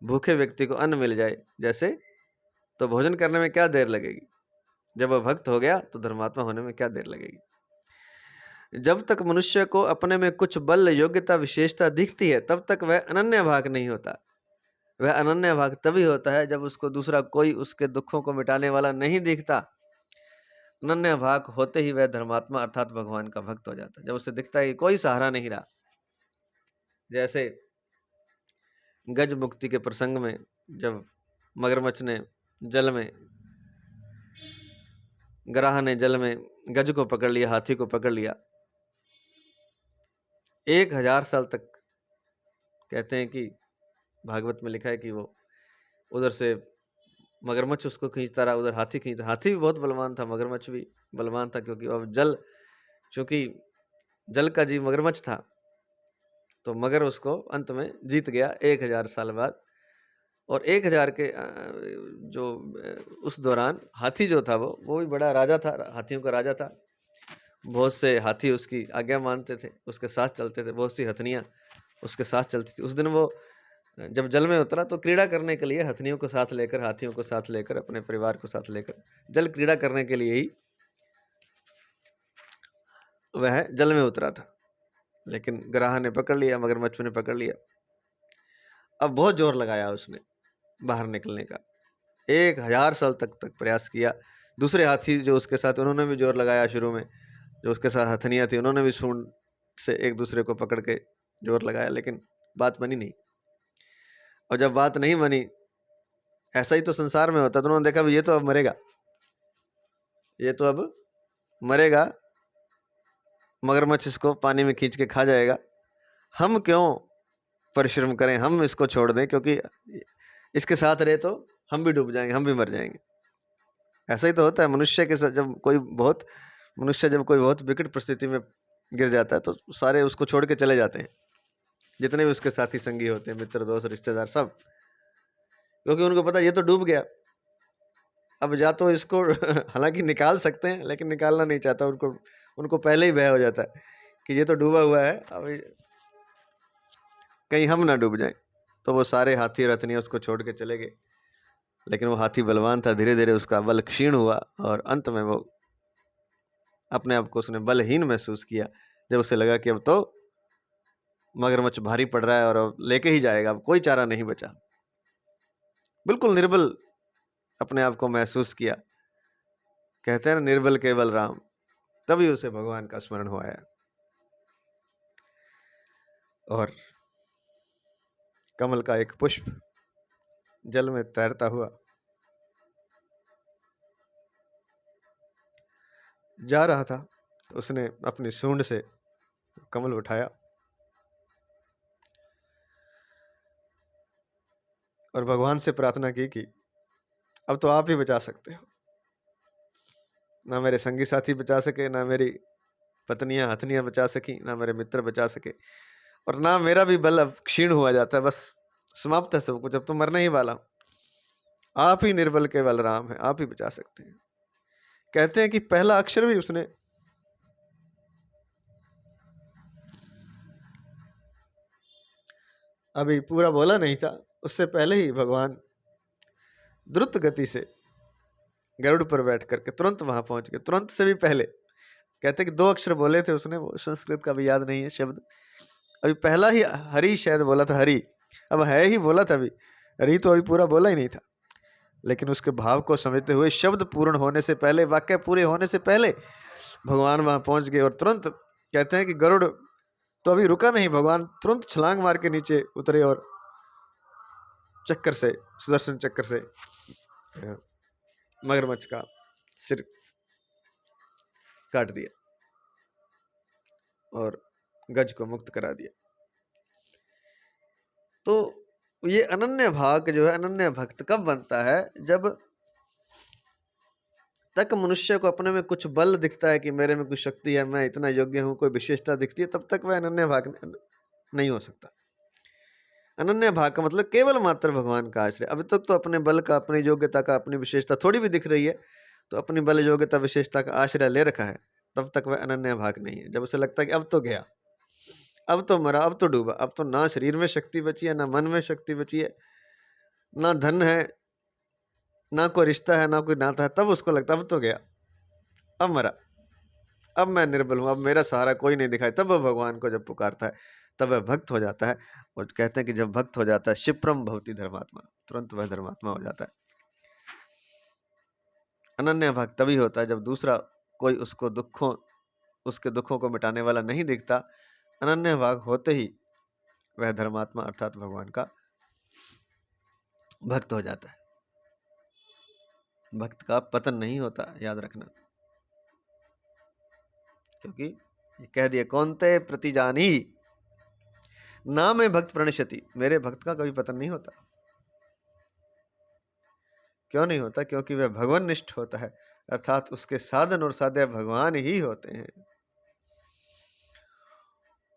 Speaker 1: भूखे व्यक्ति को अन्न मिल जाए जैसे, तो भोजन करने में क्या देर लगेगी? जब वह भक्त हो गया तो धर्मात्मा होने में क्या देर लगेगी? जब तक मनुष्य को अपने में कुछ बल, योग्यता, विशेषता दिखती है, तब तक वह अनन्य भाग नहीं होता। वह अनन्य भाग तभी होता है जब उसको दूसरा कोई उसके दुखों को मिटाने वाला नहीं दिखता। अनन्य भाग होते ही वह धर्मात्मा अर्थात भगवान का भक्त हो जाता है। जब उसे दिखता है कि कोई सहारा नहीं रहा, जैसे गज मुक्ति के प्रसंग में जब मगरमच्छ ने जल में, गराह ने जल में गज को पकड़ लिया, हाथी को पकड़ लिया, 1000 साल तक कहते हैं कि भागवत में लिखा है कि वो उधर से मगरमच्छ उसको खींचता रहा, उधर हाथी खींचता। हाथी भी बहुत बलवान था, मगरमच्छ भी बलवान था, क्योंकि अब जल, चूंकि जल का जीव मगरमच्छ था, तो मगर उसको अंत में जीत गया 1000 साल बाद। और 1000 के उस दौरान हाथी जो था वो भी बड़ा राजा था, हाथियों का राजा था। बहुत से हाथी उसकी आज्ञा मानते थे, उसके साथ चलते थे, बहुत सी हथनियाँ उसके साथ चलती थी। उस दिन वो जब जल में उतरा तो क्रीड़ा करने के लिए हथनियों को साथ लेकर, हाथियों को साथ लेकर, अपने परिवार को साथ लेकर जल क्रीड़ा करने के लिए ही वह जल में उतरा था। लेकिन गराह ने पकड़ लिया, मगरमच्छ ने पकड़ लिया। अब बहुत जोर लगाया उसने बाहर निकलने का, 1000 साल तक प्रयास किया। दूसरे हाथी जो उसके साथ, उन्होंने भी जोर लगाया। शुरू में जो उसके साथ हथनियाँ थी, उन्होंने भी सूंड से एक दूसरे को पकड़ के जोर लगाया, लेकिन बात बनी नहीं। और जब बात नहीं बनी, ऐसा ही तो संसार में होता, तो उन्होंने देखा ये तो अब मरेगा, ये तो अब मरेगा, मगरमच्छ इसको पानी में खींच के खा जाएगा, हम क्यों परिश्रम करें, हम इसको छोड़ दें, क्योंकि इसके साथ रहे तो हम भी डूब जाएंगे, हम भी मर जाएंगे। ऐसा ही तो होता है मनुष्य के साथ। जब कोई बहुत विकट परिस्थिति में गिर जाता है तो सारे उसको छोड़ के चले जाते हैं, जितने भी उसके साथी संगी होते हैं, मित्र, दोस्त, रिश्तेदार, सब, क्योंकि उनको पता ये तो डूब गया। अब जा तो इसको हालांकि निकाल सकते हैं, लेकिन निकालना नहीं चाहता, उनको पहले ही भय हो जाता है कि ये तो डूबा हुआ है, अब कहीं हम ना डूब जाएं। तो वो सारे हाथी रथनियाँ उसको छोड़ के चले गए। लेकिन वो हाथी बलवान था, धीरे धीरे उसका बल क्षीण हुआ और अंत में वो अपने आप को उसने बलहीन महसूस किया, जब उसे लगा कि अब तो मगरमच्छ भारी पड़ रहा है और अब लेके ही जाएगा, अब कोई चारा नहीं बचा। बिल्कुल निर्बल अपने आप को महसूस किया। कहते हैं ना, निर्बल केवल राम, तभी उसे भगवान का स्मरण हुआ है। और कमल का एक पुष्प जल में तैरता हुआ जा रहा था, तो उसने अपनी सूंड से कमल उठाया और भगवान से प्रार्थना की कि अब तो आप ही बचा सकते हो। ना मेरे संगी साथी बचा सके, ना मेरी पत्नियां हथनियां बचा सकी, ना मेरे मित्र बचा सके, और ना मेरा भी बल अब क्षीण हुआ जाता है, बस समाप्त है सब कुछ, अब तो मरने ही वाला हूं। आप ही निर्बल केवल राम है, आप ही बचा सकते हैं। कहते हैं कि पहला अक्षर भी उसने अभी पूरा बोला नहीं था, उससे पहले ही भगवान द्रुत गति से गरुड़ पर बैठ करके तुरंत वहां पहुंच गए। तुरंत से भी पहले कहते कि 2 अक्षर बोले थे उसने, वो संस्कृत का भी याद नहीं है शब्द। अभी पहला ही हरि शायद बोला था, हरि, अब है ही बोला था, अभी हरि तो अभी पूरा बोला ही नहीं था। लेकिन उसके भाव को समझते हुए शब्द पूर्ण होने से पहले, वाक्य पूरे होने से पहले भगवान वहां पहुंच गए। और तुरंत कहते हैं कि गरुड़ तो अभी रुका नहीं, भगवान तुरंत छलांग मार के नीचे उतरे और चक्कर से, सुदर्शन चक्कर से मगरमच्छ का सिर काट दिया और गज को मुक्त करा दिया। तो ये अनन्य भाग जो है, अनन्य भक्त कब बनता है? जब तक मनुष्य को अपने में कुछ बल दिखता है कि मेरे में कुछ शक्ति है, मैं इतना योग्य हूं, कोई विशेषता दिखती है, तब तक वह अनन्य भाग नहीं हो सकता। अनन्य भाग का मतलब केवल मात्र भगवान का आश्रय। अभी तक तो अपने बल का, अपनी योग्यता का, अपनी विशेषता थोड़ी भी दिख रही है, तो अपनी बल योग्यता विशेषता का आश्रय ले रखा है, तब तक वह अनन्य भाग नहीं है। जब उसे लगता है कि अब तो गया, अब तो मरा, अब तो डूबा, अब तो ना शरीर में शक्ति बची है, ना मन में शक्ति बची है, ना धन है, ना कोई रिश्ता है, ना कोई नाता है, तब उसको लगता है अब तो गया, अब मरा, अब मैं निर्बल हूं, अब मेरा सहारा कोई नहीं दिखाई। तब वह भगवान को जब पुकारता है, तब वह भक्त हो जाता है। और कहते हैं कि जब भक्त हो जाता है, क्षिप्रम भवति धर्मात्मा, तुरंत वह धर्मात्मा हो जाता है। अनन्य भक्त तभी होता है जब दूसरा कोई उसके दुखों को मिटाने वाला नहीं दिखता। अनन्य भाग होते ही वह धर्मात्मा अर्थात भगवान का भक्त हो जाता है। भक्त का पतन नहीं होता, याद रखना, क्योंकि ये कह दिया कौन्तेय प्रतिजानी ना मैं भक्त प्रणश्यति, मेरे भक्त का कभी पतन नहीं होता। क्यों नहीं होता? क्योंकि वह भगवान निष्ठ होता है, अर्थात उसके साधन और साध्य भगवान ही होते हैं।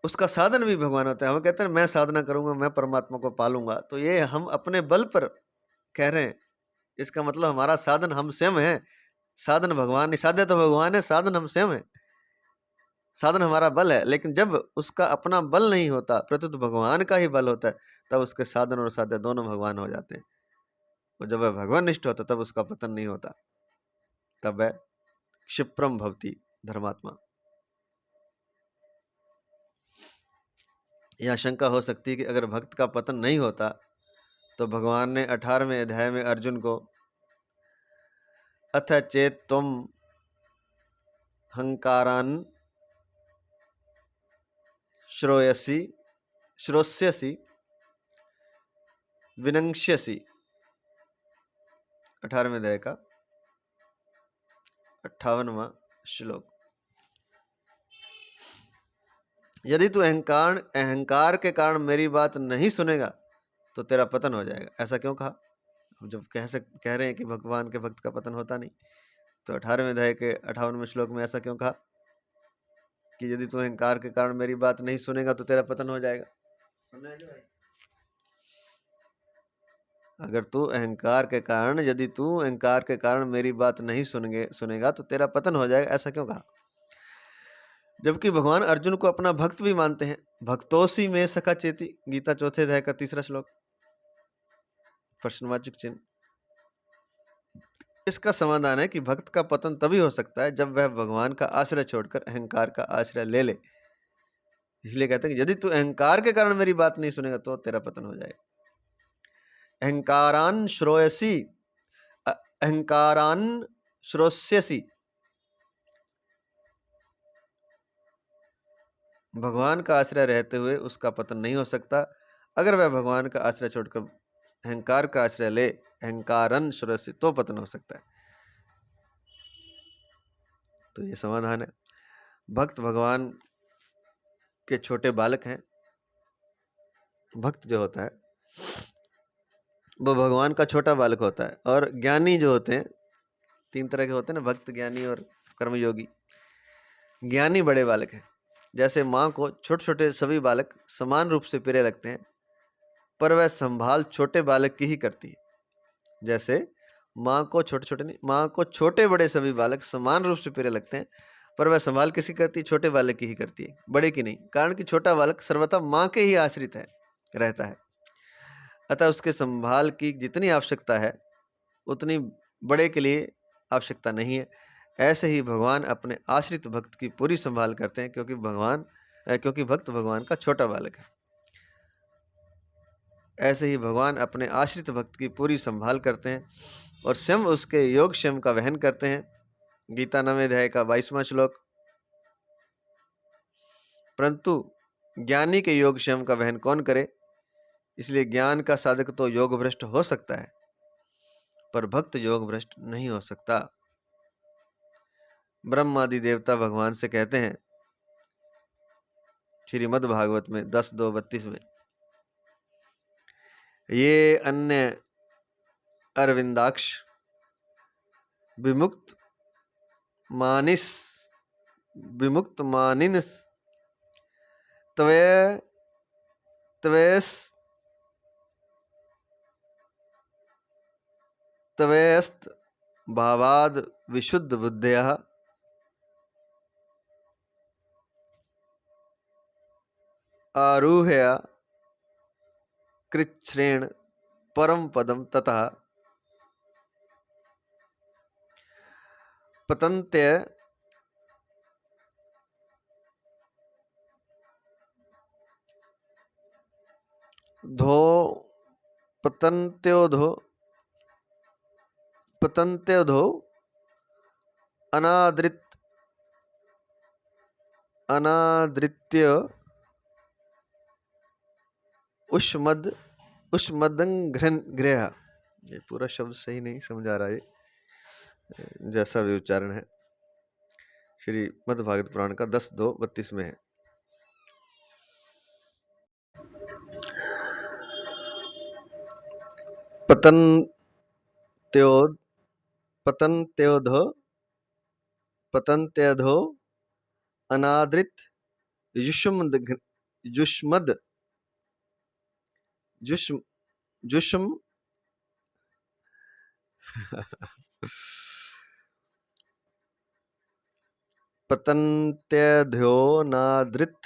Speaker 1: उसका साधन भी भगवान होता है। हम कहते हैं मैं साधना करूंगा, मैं परमात्मा को पालूंगा, तो ये हम अपने बल पर कह रहे हैं। इसका मतलब हमारा साधन हम स्वयं है, साधन भगवान नहीं। साध्य तो भगवान है, साधन हम स्वयं है। साधन हमारा बल है, लेकिन जब उसका अपना बल नहीं होता, प्रत्युत भगवान का ही बल होता है, तब उसके साधन और साध्य दोनों भगवान हो जाते हैं। और जब वह भगवान निष्ठ होता, तब उसका पतन नहीं होता, तब वह क्षिप्रम भवति धर्मात्मा। यह आशंका हो सकती है कि अगर भक्त का पतन नहीं होता, तो भगवान ने 18वें अध्याय में अर्जुन को अथ चेत त्वम हंकारान श्रोष्यसि विनंक्ष्यसि, 18वें अध्याय का 58वां श्लोक। यदि तू अहंकार के कारण मेरी बात नहीं सुनेगा तो तेरा पतन हो जाएगा। ऐसा क्यों कहा? हम जब कह रहे हैं कि भगवान के भक्त का पतन होता नहीं, तो 18वें अध्याय के 58वें श्लोक में ऐसा क्यों कहा कि यदि तू अहंकार के कारण मेरी बात नहीं सुनेगा तो तेरा पतन हो जाएगा? अगर तू अहंकार के कारण, यदि तू अहंकार के कारण मेरी बात नहीं सुनेगा तो तेरा पतन हो जाएगा, ऐसा क्यों कहा? जबकि भगवान अर्जुन को अपना भक्त भी मानते हैं। भक्तोसी में सखा चेती, गीता 4th अध्याय का 3रा श्लोक, प्रश्नवाचक चिन्ह। इसका समाधान है कि भक्त का पतन तभी हो सकता है जब वह भगवान का आश्रय छोड़कर अहंकार का आश्रय ले ले। इसलिए कहते हैं कि यदि तू अहंकार के कारण मेरी बात नहीं सुनेगा तो तेरा पतन हो जाएगा। अहंकारान श्रोयसी, अहंकारान श्रोष्यसि, भगवान का आश्रय रहते हुए उसका पतन नहीं हो सकता। अगर वह भगवान का आश्रय छोड़कर अहंकार का आश्रय ले, अहंकारन श्रोष्यसि, तो पतन हो सकता है। तो ये समाधान है। भक्त भगवान के छोटे बालक हैं। भक्त जो होता है वो भगवान का छोटा बालक होता है। और ज्ञानी जो होते हैं, 3 तरह के होते हैं ना, भक्त, ज्ञानी और कर्मयोगी। ज्ञानी बड़े बालक हैं। जैसे माँ को छोटे छोटे सभी बालक समान रूप से प्रिय लगते हैं, पर वह संभाल छोटे बालक की ही करती है। जैसे माँ को छोटे बड़े सभी बालक समान रूप से प्रिय लगते हैं, पर वह संभाल किसी करती है? छोटे बालक की ही करती है, बड़े की नहीं। कारण कि छोटा बालक सर्वथा माँ के ही आश्रित रहता है, अतः उसके संभाल की जितनी आवश्यकता है उतनी बड़े के लिए आवश्यकता नहीं है। ऐसे ही भगवान अपने आश्रित भक्त की पूरी संभाल करते हैं, क्योंकि भक्त भगवान का छोटा बालक है। ऐसे ही भगवान अपने आश्रित भक्त की पूरी संभाल करते हैं और स्वयं उसके योगक्षेम का वहन करते हैं। गीता 9वें अध्याय का 22वां श्लोक। परंतु ज्ञानी के योगक्षेम का वहन कौन करे? इसलिए ज्ञान का साधक तो योग भ्रष्ट हो सकता है, पर भक्त योग भ्रष्ट नहीं हो सकता। ब्रह्म आदि देवता भगवान से कहते हैं श्रीमद् भागवत में 10:2-32 में, ये अन्य अरविंदाक्ष विमुक्त मानिस त्वयस्त भावाद विशुद्ध बुद्धयः आरुह्य कृच्छ्रेण परम पदम ततः पतन्त्योधो अनादृत्य उष्मदंघ्रया। ये पूरा शब्द सही नहीं समझ आ रहा है, जैसा भी उच्चारण है श्री मद्भागवत पुराण का 10:2-32 में है। पतन्त्योधो अनादृत युष्मद जुष्म पतन्त्यध्योनादृत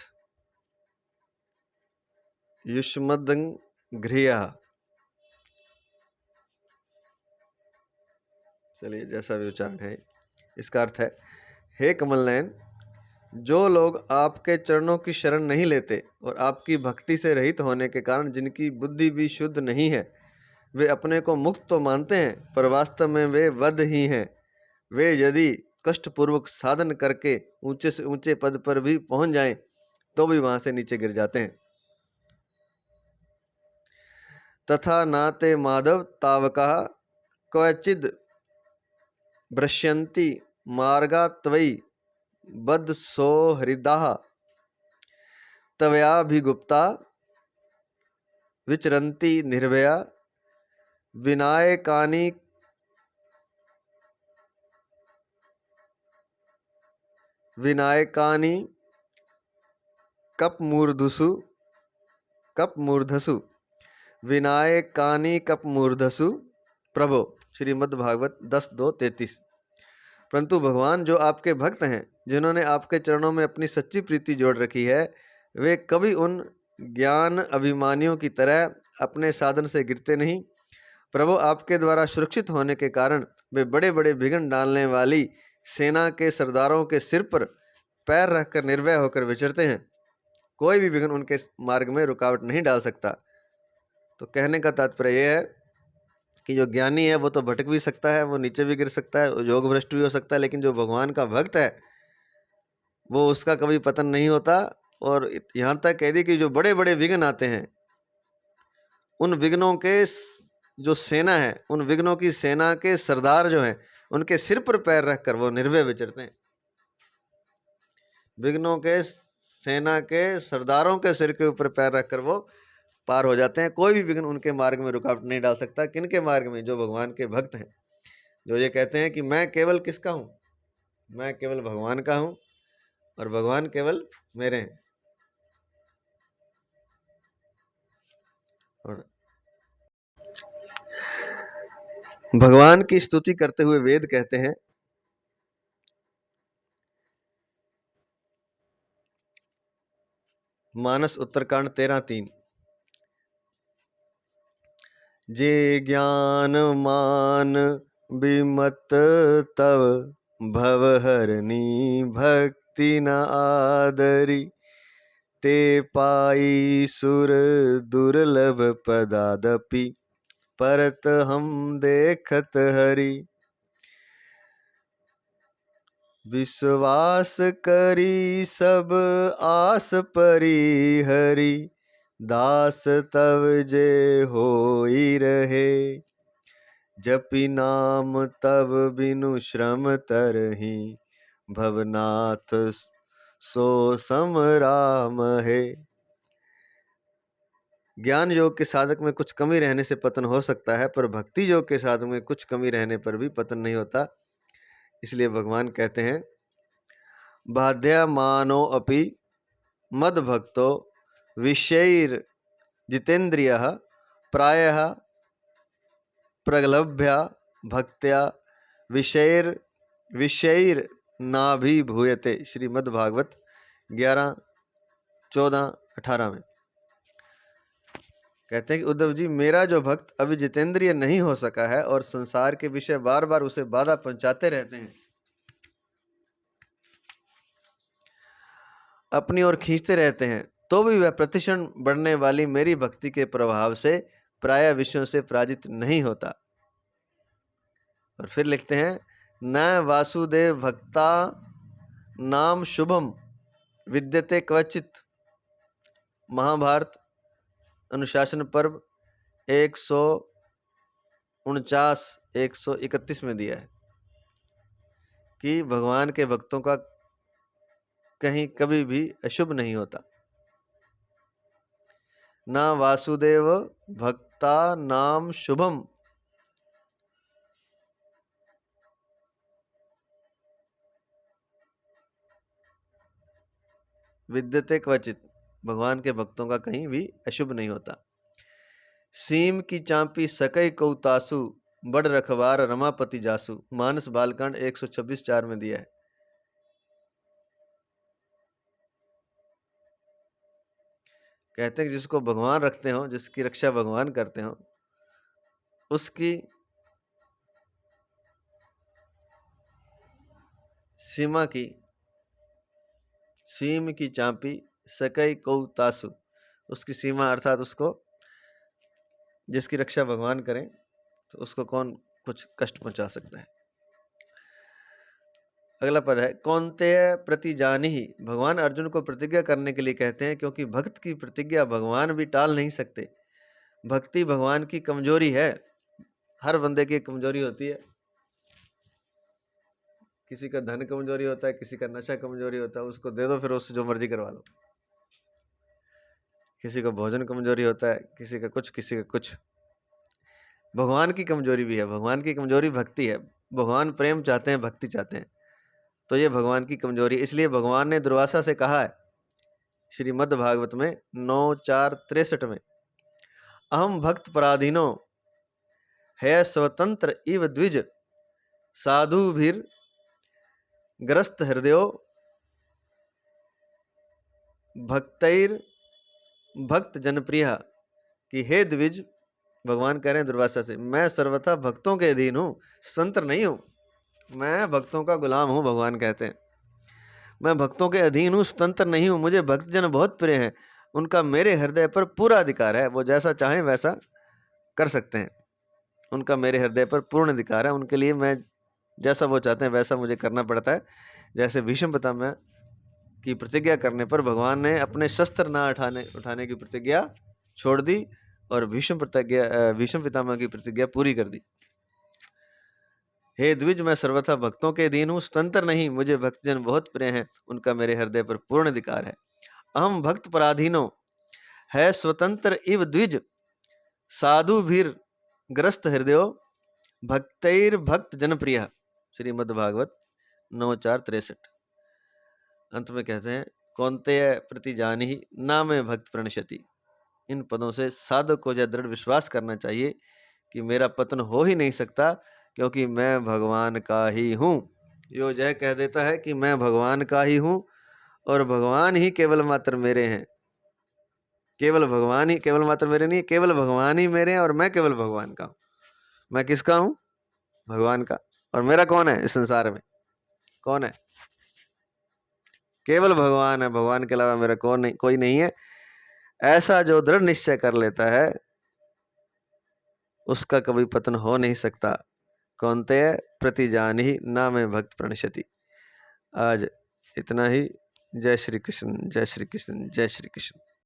Speaker 1: युष्मदंघ्रिया। चलिए, जैसा भी उच्चारण है, इसका अर्थ है, हे कमल नयन, जो लोग आपके चरणों की शरण नहीं लेते और आपकी भक्ति से रहित होने के कारण जिनकी बुद्धि भी शुद्ध नहीं है, वे अपने को मुक्त तो मानते हैं, पर वास्तव में वे वध ही हैं। वे यदि कष्टपूर्वक साधन करके ऊंचे से ऊंचे पद पर भी पहुंच जाएं, तो भी वहां से नीचे गिर जाते हैं। तथा नाते माधव तावका क्वचिद भ्रश्यन्ति मार्गा त्वयि बद्ध सौहृदाः तवयाभिगुप्ता विचरन्ति निर्भया विनायकानि कपमूर्धसु प्रभो। श्रीमद्भागवत 10:2-33। परंतु भगवान जो आपके भक्त हैं, जिन्होंने आपके चरणों में अपनी सच्ची प्रीति जोड़ रखी है, वे कभी उन ज्ञान अभिमानियों की तरह अपने साधन से गिरते नहीं। प्रभु आपके द्वारा सुरक्षित होने के कारण वे बड़े बड़े विघ्न डालने वाली सेना के सरदारों के सिर पर पैर रखकर निर्भय होकर विचरते हैं। कोई भी विघ्न उनके मार्ग में रुकावट नहीं डाल सकता। तो कहने का तात्पर्य यह है कि जो ज्ञानी है वो तो भटक भी सकता है, वो नीचे भी गिर सकता है, योग भ्रष्ट भी हो सकता है, लेकिन जो भगवान का भक्त है वो उसका कभी पतन नहीं होता। और यहाँ तक कह दी कि जो बड़े बड़े विघ्न आते हैं, उन विघ्नों के जो सेना है, उन विघ्नों की सेना के सरदार जो हैं, उनके सिर पर पैर रखकर वो निर्भय विचरते हैं। विघ्नों के सेना के सरदारों के सिर के ऊपर पैर रखकर वो पार हो जाते हैं। कोई भी विघ्न उनके मार्ग में रुकावट नहीं डाल सकता। किनके मार्ग में? जो भगवान के भक्त हैं, जो ये कहते हैं कि मैं केवल किसका हूं? मैं केवल भगवान का हूं और भगवान केवल मेरे हैं। और भगवान की स्तुति करते हुए वेद कहते हैं, मानस उत्तरकांड 13:3, जे ज्ञान मान विमत तव भवहरणी भक्ति न आदरी ते पाई सुर दुर्लभ पदादपि परत हम देखत हरि। विश्वास करी सब आस परी हरि दास तव जे होई रहे, जपि नाम तब बिनु श्रम तरहि, भवनाथ सो सम राम है। ज्ञान योग के साधक में कुछ कमी रहने से पतन हो सकता है, पर भक्ति योग के साधक में कुछ कमी रहने पर भी पतन नहीं होता। इसलिए भगवान कहते हैं, बाध्यमानो अपि मद भक्तो विषयैर जितेन्द्रियः प्रायः प्रगलभ्य भक्त्या विषयैर विषयैर नाभिभूयते। श्रीमद् भागवत 11, 14, 18 में कहते हैं कि उद्धव जी, मेरा जो भक्त अभी जितेंद्रिय नहीं हो सका है और संसार के विषय बार बार उसे बाधा पहुंचाते रहते हैं, अपनी ओर खींचते रहते हैं, तो भी वह प्रतिक्षण बढ़ने वाली मेरी भक्ति के प्रभाव से प्राय विषयों से पराजित नहीं होता। और फिर लिखते हैं, न वासुदेव भक्ता नाम शुभम विद्यते क्वचित। महाभारत अनुशासन पर्व 149-131 में दिया है कि भगवान के भक्तों का कहीं कभी भी अशुभ नहीं होता। ना वासुदेव भक्ता नाम शुभम विद्यते क्वचित, भगवान के भक्तों का कहीं भी अशुभ नहीं होता। सीम की चांपी सकई कौतासु, बड़ रखवार रमापति जासु। मानस बालकांड 126:4 में दिया है। कहते हैं कि जिसको भगवान रखते हो, जिसकी रक्षा भगवान करते हो, उसकी सीमा की सीम की चांपी सकई कौतासु, उसकी सीमा अर्थात उसको जिसकी रक्षा भगवान करें तो उसको कौन कुछ कष्ट पहुंचा सकता है। अगला पद है, कौन्तेय प्रतिजानीहि। भगवान अर्जुन को प्रतिज्ञा करने के लिए कहते हैं, क्योंकि भक्त की प्रतिज्ञा भगवान भी टाल नहीं सकते। भक्ति भगवान की कमजोरी है। हर बंदे की कमजोरी होती है। किसी का धन कमजोरी होता है, किसी का नशा कमजोरी होता है, उसको दे दो, फिर उससे जो मर्जी करवा लो। किसी का भोजन कमजोरी होता है, किसी का कुछ, किसी का कुछ। भगवान की कमजोरी भी है। भगवान की कमजोरी भक्ति है। भगवान प्रेम चाहते हैं, भक्ति चाहते हैं, तो ये भगवान की कमजोरी। इसलिए भगवान ने दुर्वासा से कहा है श्रीमद् भागवत में 9:4-63 में, अहम भक्त पराधीनो है स्वतंत्र इव द्विज, साधुभिर ग्रस्त हृदयो भक्तैर भक्त जनप्रिय। कि हे द्विज, भगवान कह रहे हैं दुर्वासा से, मैं सर्वथा भक्तों के अधीन हूँ, स्वतंत्र नहीं हूँ। मैं भक्तों का गुलाम हूँ। भगवान कहते हैं मैं भक्तों के अधीन हूँ, स्वतंत्र नहीं हूँ। मुझे भक्तजन बहुत प्रिय हैं, उनका मेरे हृदय पर पूरा अधिकार है। वो जैसा चाहें वैसा कर सकते हैं। उनका मेरे हृदय पर पूर्ण अधिकार है। उनके लिए मैं जैसा वो चाहते हैं वैसा मुझे करना पड़ता है। जैसे भीष्म पितामह की प्रतिज्ञा करने पर भगवान ने अपने शस्त्र ना उठाने की प्रतिज्ञा छोड़ दी और भीष्म पितामह की प्रतिज्ञा पूरी कर दी। हे द्विज, मैं सर्वथा भक्तों के अधीन हूँ, स्वतंत्र नहीं। मुझे भक्तजन बहुत प्रिय हैं, उनका मेरे हृदय पर पूर्ण अधिकार है। अहम भक्त पराधीनो है स्वतंत्र इव द्विज, साधु भीर ग्रस्त हृदयो भक्तैर भक्त जनप्रिय। श्रीमद् भागवत 9:4-63। अंत में कहते हैं, कौन्तेय प्रतिजानीहि ना मैं भक्त प्रणश्यति। इन पदों से साधक को यह दृढ़ विश्वास करना चाहिए कि मेरा पतन हो ही नहीं सकता, क्योंकि मैं भगवान का ही हूँ। यो यह कह देता है कि मैं भगवान का ही हूँ और भगवान ही केवल मात्र मेरे हैं। केवल भगवान ही, केवल मात्र मेरे नहीं, केवल भगवान ही मेरे हैं और मैं केवल भगवान का हूँ। मैं किसका हूँ? भगवान का। और मेरा कौन है इस संसार में? कौन है? केवल भगवान है। भगवान के अलावा मेरा कोई नहीं है। ऐसा जो दृढ़ निश्चय कर लेता है उसका कभी पतन हो नहीं सकता। कौन्तेय प्रतिजानीहि ना मैं भक्त प्रणश्यति। आज इतना ही। जय श्री कृष्ण, जय श्री कृष्ण, जय श्री कृष्ण।